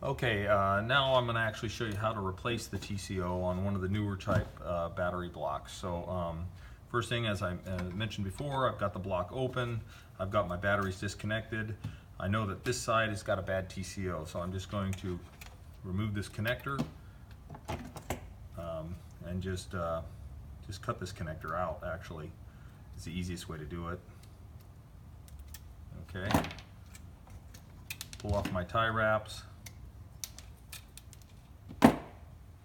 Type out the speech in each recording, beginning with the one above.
Okay, now I'm going to actually show you how to replace the TCO on one of the newer type battery blocks. So first thing, as I mentioned before, I've got the block open, I've got my batteries disconnected. I know that this side has got a bad TCO, so I'm just going to remove this connector and just cut this connector out. Actually, it's the easiest way to do it. Okay, pull off my tie wraps.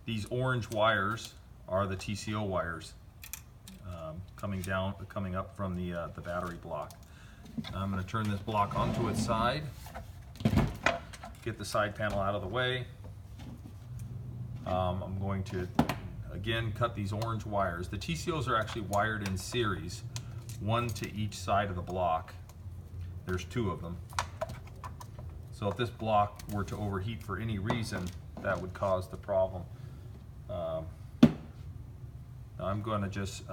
These orange wires are the TCO wires coming up from the battery block. I'm going to turn this block onto its side, get the side panel out of the way. I'm going to again cut these orange wires. The TCOs are actually wired in series, one to each side of the block. There's two of them. So if this block were to overheat for any reason, that would cause the problem. I'm going to just,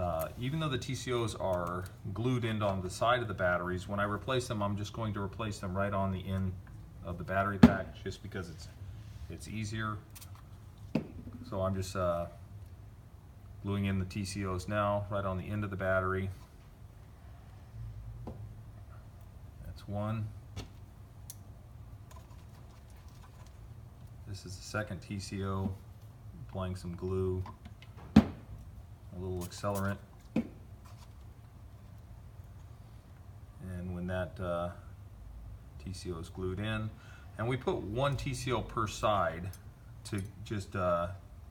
even though the TCOs are glued in on the side of the batteries, when I replace them, I'm just going to replace them right on the end of the battery pack, just because it's easier. So I'm just gluing in the TCOs now, right on the end of the battery. That's one. This is the second TCO. Applying some glue, a little accelerant, and when that TCO is glued in, and we put one TCO per side to just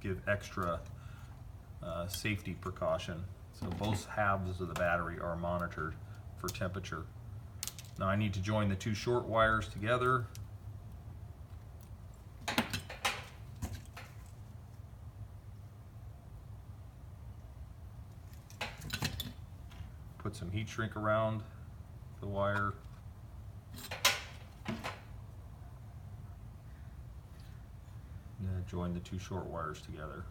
give extra safety precaution. So both halves of the battery are monitored for temperature. Now I need to join the two short wires together. Put some heat shrink around the wire. And then join the two short wires together.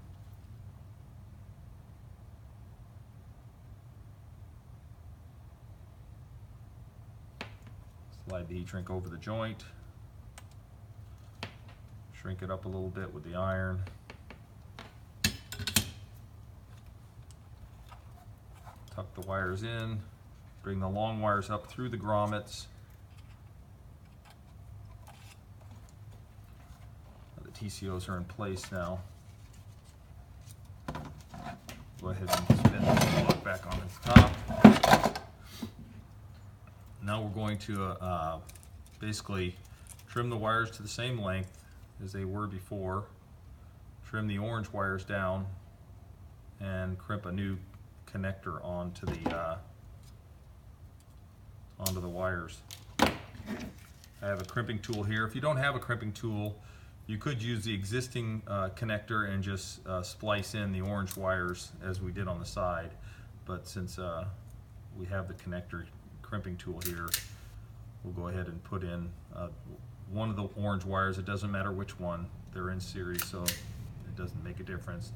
Slide the heat shrink over the joint. Shrink it up a little bit with the iron. Tuck the wires in, bring the long wires up through the grommets. The TCOs are in place now. Go ahead and spin the block back on its top. Now we're going to basically trim the wires to the same length as they were before, trim the orange wires down, and crimp a new connector onto the wires. I have a crimping tool here. If you don't have a crimping tool, you could use the existing connector and just splice in the orange wires as we did on the side. But since we have the connector crimping tool here, we'll go ahead and put in one of the orange wires. It doesn't matter which one, they're in series, so it doesn't make a difference.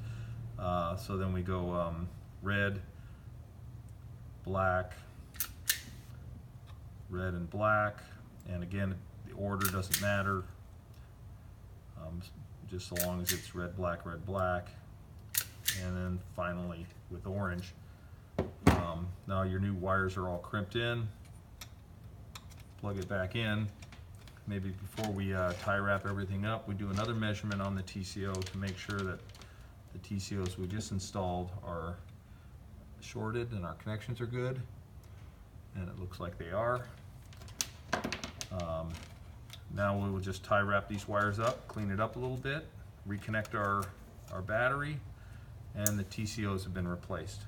So then we go red, black, red and black, and again the order doesn't matter, just so long as it's red, black, and then finally with orange. Now your new wires are all crimped in. Plug it back in. Maybe before we tie wrap everything up, we do another measurement on the TCO to make sure that the TCOs we just installed are shorted and our connections are good, and it looks like they are. Now we will just tie wrap these wires up, clean it up a little bit, reconnect our battery, and the TCOs have been replaced.